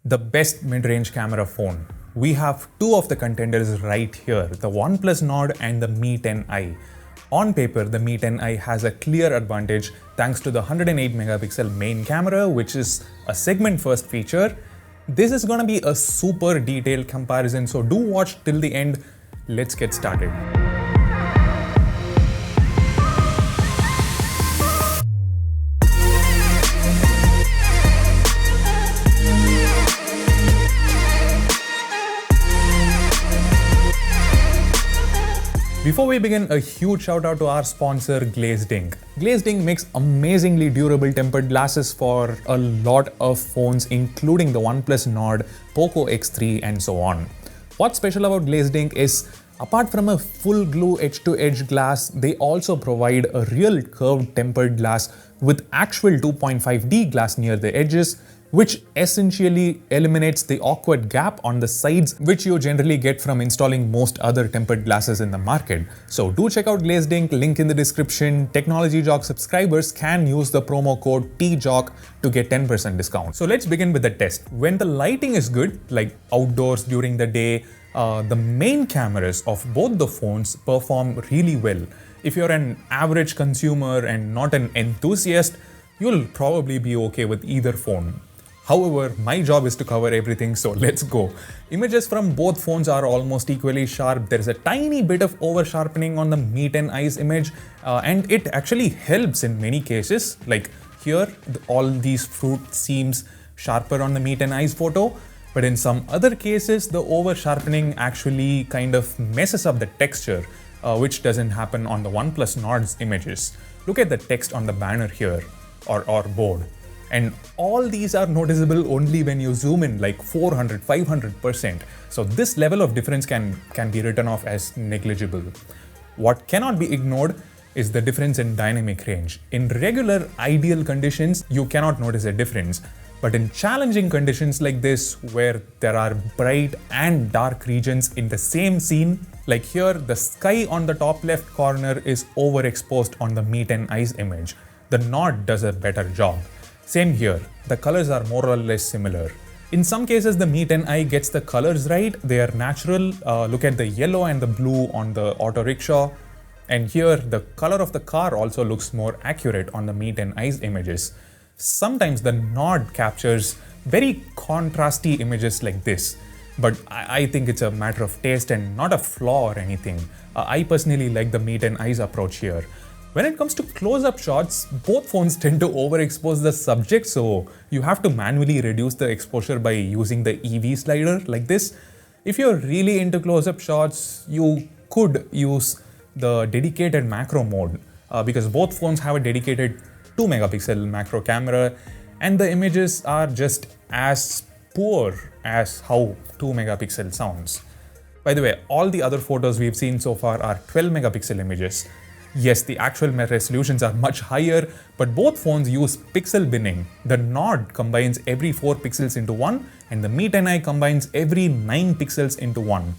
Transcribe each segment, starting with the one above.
the best mid-range camera phone. We have two of the contenders right here, the OnePlus Nord and the Mi 10i. On paper, the Mi 10i has a clear advantage thanks to the 108 megapixel main camera, which is a segment first feature. This is gonna be a super detailed comparison, so do watch till the end. Let's get started. Before we begin, a huge shout out to our sponsor Glazed Ink. Glazed Ink makes amazingly durable tempered glasses for a lot of phones, including the OnePlus Nord, Poco X3 and so on. What's special about Glazed Ink is, apart from a full glue edge-to-edge glass, they also provide a real curved tempered glass with actual 2.5D glass near the edges, which essentially eliminates the awkward gap on the sides which you generally get from installing most other tempered glasses in the market. So do check out Glazed Ink, link in the description. Technology Jock subscribers can use the promo code TJOCK to get 10% discount. So let's begin with the test. When the lighting is good, like outdoors during the day, the main cameras of both the phones perform really well. If you're an average consumer and not an enthusiast, you'll probably be okay with either phone. However, my job is to cover everything, so let's go. Images from both phones are almost equally sharp. There's a tiny bit of over sharpening on the Mi 10i's image, and it actually helps in many cases. Like here, all these fruit seems sharper on the Mi 10i's photo, but in some other cases, the over sharpening actually kind of messes up the texture, which doesn't happen on the OnePlus Nord's images. Look at the text on the banner here, or board. And all these are noticeable only when you zoom in like 400, 500%. So this level of difference can be written off as negligible. What cannot be ignored is the difference in dynamic range. In regular ideal conditions, you cannot notice a difference. But in challenging conditions like this, where there are bright and dark regions in the same scene, like here, the sky on the top left corner is overexposed on the Mi 10i's image. The Nord does a better job. Same here, the colors are more or less similar. In some cases, the Mi 10i gets the colors right, they are natural. Look at the yellow and the blue on the auto rickshaw. And here, the color of the car also looks more accurate on the Mi 10i's images. Sometimes the Nord captures very contrasty images like this, but I think it's a matter of taste and not a flaw or anything. I personally like the Mi 10i's approach here. When it comes to close-up shots, both phones tend to overexpose the subject, so you have to manually reduce the exposure by using the EV slider like this. If you're really into close-up shots, you could use the dedicated macro mode, because both phones have a dedicated 2 megapixel macro camera, and the images are just as poor as how 2 megapixel sounds. By the way, all the other photos we've seen so far are 12 megapixel images. Yes, the actual resolutions are much higher, but both phones use pixel binning. The Nord combines every 4 pixels into one, and the Mi 10i combines every 9 pixels into one.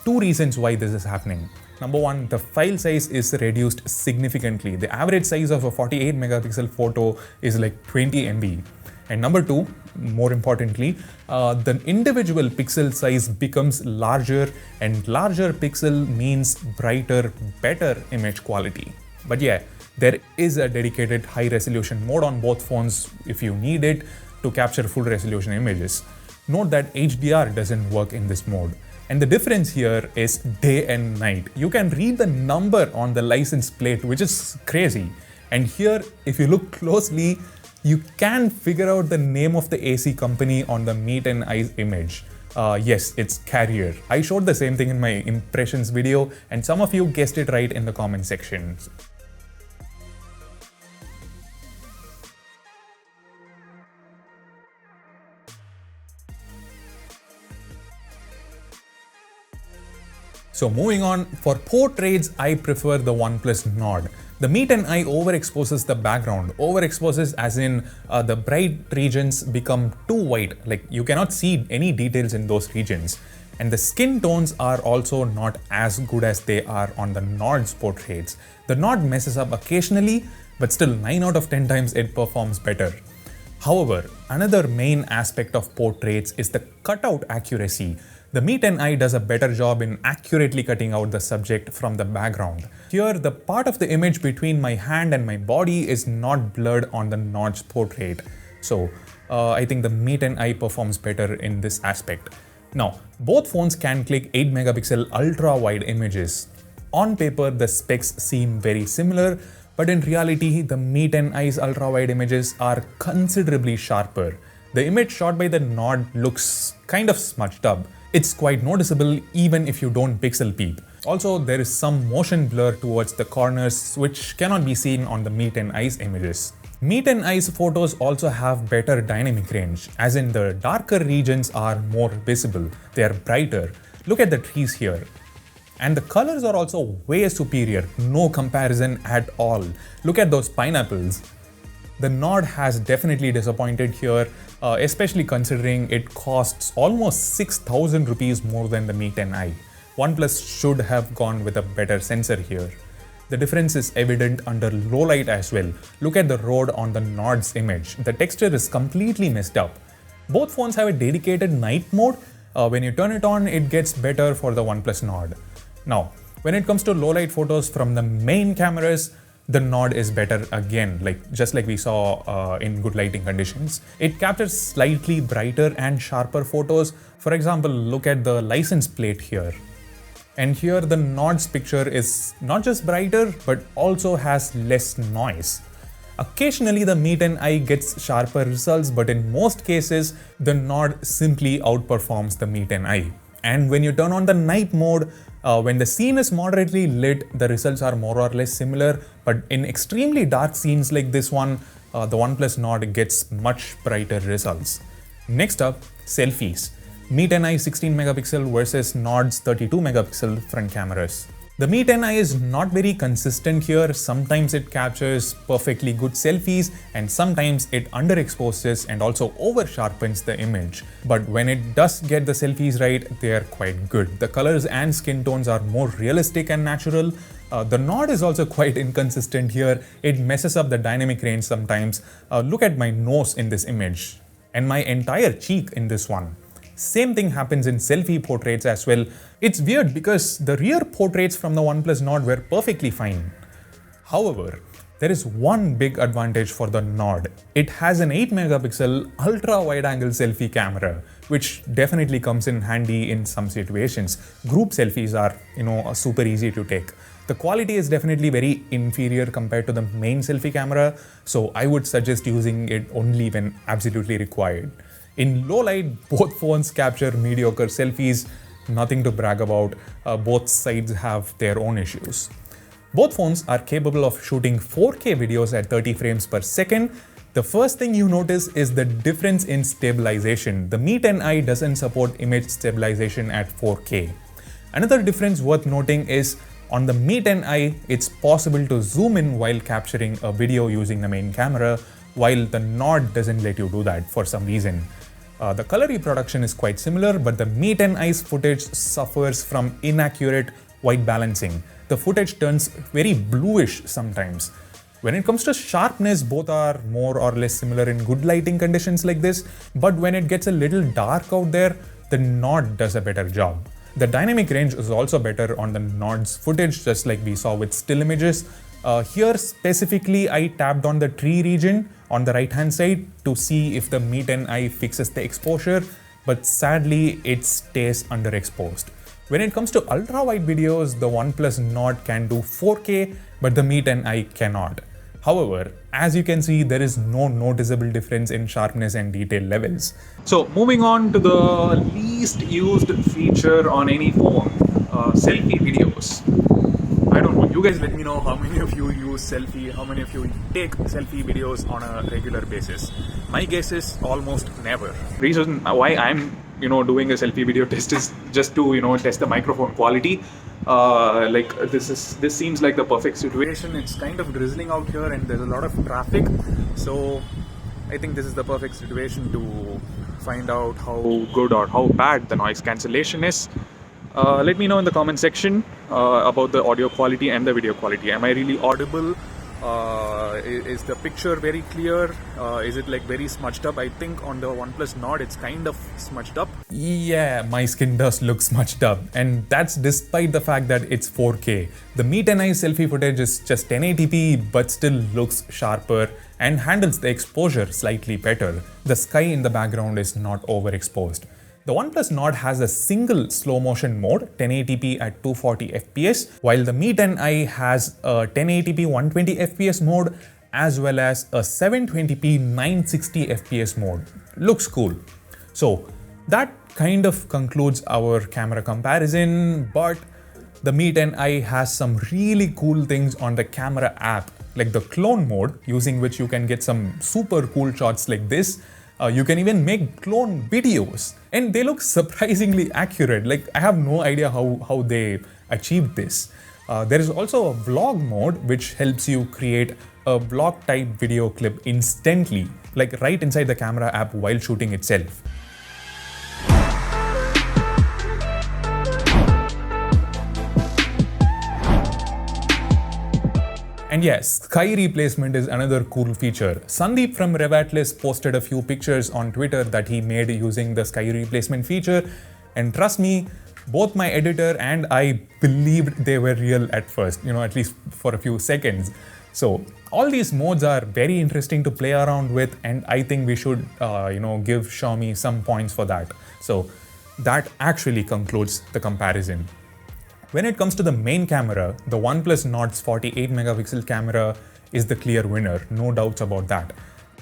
Two reasons why this is happening. Number one, the file size is reduced significantly. The average size of a 48 megapixel photo is like 20 MB. And number two, more importantly, the individual pixel size becomes larger, and larger pixel means brighter, better image quality. But yeah, there is a dedicated high resolution mode on both phones if you need it to capture full resolution images. Note that HDR doesn't work in this mode. And the difference here is day and night. You can read the number on the license plate, which is crazy. And here, if you look closely, you can figure out the name of the AC company on the Mi 10i's image. Yes, it's Carrier. I showed the same thing in my impressions video, and some of you guessed it right in the comment section. So moving on, for portraits, I prefer the OnePlus Nord. The Mi 10i overexposes the background. Overexposes as in the bright regions become too white, like you cannot see any details in those regions. And the skin tones are also not as good as they are on the Nord's portraits. The Nord messes up occasionally, but still 9 out of 10 times it performs better. However, another main aspect of portraits is the cutout accuracy. The Mi 10i does a better job in accurately cutting out the subject from the background. Here, the part of the image between my hand and my body is not blurred on the Nord's portrait. So, I think the Mi 10i performs better in this aspect. Now, both phones can click 8 megapixel ultra wide images. On paper, the specs seem very similar, but in reality, the Mi 10i's ultra-wide images are considerably sharper. The image shot by the Nord looks kind of smudged up. It's quite noticeable even if you don't pixel peep. Also, there is some motion blur towards the corners which cannot be seen on the Mi 10i's images. Mi 10i's photos also have better dynamic range, as in the darker regions are more visible, they are brighter. Look at the trees here. And the colors are also way superior, no comparison at all. Look at those pineapples. The Nord has definitely disappointed here, especially considering it costs almost 6,000 rupees more than the Mi 10i. OnePlus should have gone with a better sensor here. The difference is evident under low light as well. Look at the road on the Nord's image. The texture is completely messed up. Both phones have a dedicated night mode. When you turn it on, it gets better for the OnePlus Nord. Now, when it comes to low light photos from the main cameras, the Nord is better again, just like we saw in good lighting conditions. It captures slightly brighter and sharper photos. For example, look at the license plate here. And here the Nord's picture is not just brighter, but also has less noise. Occasionally the Mi 10i gets sharper results, but in most cases, the Nord simply outperforms the Mi 10i. And when you turn on the night mode, when the scene is moderately lit, the results are more or less similar, but in extremely dark scenes like this one, the OnePlus Nord gets much brighter results. Next up, selfies. Mi 10i 16 megapixel versus Nord's 32 megapixel front cameras. The Mi 10i is not very consistent here. Sometimes it captures perfectly good selfies and sometimes it underexposes and also over sharpens the image. But when it does get the selfies right, they are quite good. The colors and skin tones are more realistic and natural. The Nord is also quite inconsistent here. It messes up the dynamic range sometimes. Look at my nose in this image and my entire cheek in this one. Same thing happens in selfie portraits as well. It's weird because the rear portraits from the OnePlus Nord were perfectly fine. However, there is one big advantage for the Nord. It has an 8 megapixel ultra wide angle selfie camera, which definitely comes in handy in some situations. Group selfies are, super easy to take. The quality is definitely very inferior compared to the main selfie camera, so I would suggest using it only when absolutely required. In low light, both phones capture mediocre selfies, nothing to brag about. Both sides have their own issues. Both phones are capable of shooting 4K videos at 30 frames per second. The first thing you notice is the difference in stabilization. The Mi 10i doesn't support image stabilization at 4K. Another difference worth noting is on the Mi 10i, it's possible to zoom in while capturing a video using the main camera, while the Nord doesn't let you do that for some reason. The color reproduction is quite similar, but the Mi 10i's footage suffers from inaccurate white balancing. The footage turns very bluish sometimes. When it comes to sharpness, both are more or less similar in good lighting conditions like this, but when it gets a little dark out there, the Nord does a better job. The dynamic range is also better on the Nord's footage, just like we saw with still images. Here specifically, I tapped on the tree region on the right hand side to see if the Mi 10i fixes the exposure, but sadly it stays underexposed. When it comes to ultra wide videos, the OnePlus Nord can do 4K, but the Mi 10i cannot. However, as you can see, there is no noticeable difference in sharpness and detail levels. So moving on to the least used feature on any phone, selfie videos. I don't know, you guys let me know how many of you use selfie, how many of you take selfie videos on a regular basis. My guess is almost never. Reason why I'm doing a selfie video test is just to test the microphone quality. This seems like the perfect situation. It's kind of drizzling out here and there's a lot of traffic, so I think this is the perfect situation to find out how good or how bad the noise cancellation is. Let me know in the comment section about the audio quality and the video quality. Am I really audible? Is the picture very clear? Is it like very smudged up? I think on the OnePlus Nord it's kind of smudged up. Yeah, my skin does look smudged up, and that's despite the fact that it's 4K. The Mi 10i selfie footage is just 1080p but still looks sharper and handles the exposure slightly better. The sky in the background is not overexposed. The OnePlus Nord has a single slow motion mode, 1080p at 240 fps, while the Mi 10i has a 1080p 120 fps mode as well as a 720p 960 fps mode. Looks cool. So that kind of concludes our camera comparison, but the Mi 10i has some really cool things on the camera app, like the clone mode, using which you can get some super cool shots like this. You can even make clone videos, and they look surprisingly accurate. Like, I have no idea how they achieved this. There is also a vlog mode which helps you create a vlog type video clip instantly, like right inside the camera app while shooting itself. And yes, sky replacement is another cool feature. Sandeep from RevAtlas posted a few pictures on Twitter that he made using the sky replacement feature, and trust me, both my editor and I believed they were real at first, at least for a few seconds. So all these modes are very interesting to play around with, and I think we should, give Xiaomi some points for that. So that actually concludes the comparison. When it comes to the main camera, the OnePlus Nord's 48 megapixel camera is the clear winner, no doubts about that.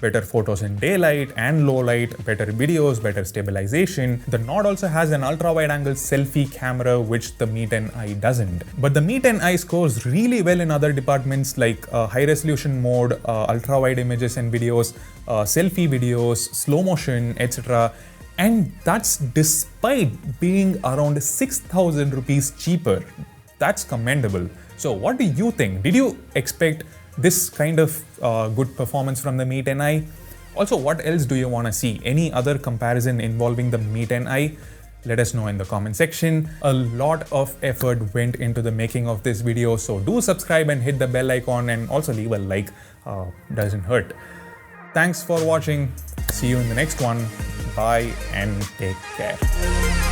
Better photos in daylight and low light, better videos, better stabilization. The Nord also has an ultra-wide-angle selfie camera, which the Mi 10i doesn't. But the Mi 10i scores really well in other departments like high-resolution mode, ultra-wide images and videos, selfie videos, slow motion, etc. And that's despite being around 6,000 rupees cheaper. That's commendable. So what do you think? Did you expect this kind of good performance from the Mi 10i? Also, what else do you want to see? Any other comparison involving the Mi 10i? Let us know in the comment section. A lot of effort went into the making of this video, so do subscribe and hit the bell icon, and also leave a like, doesn't hurt. Thanks for watching. See you in the next one. Bye and take care.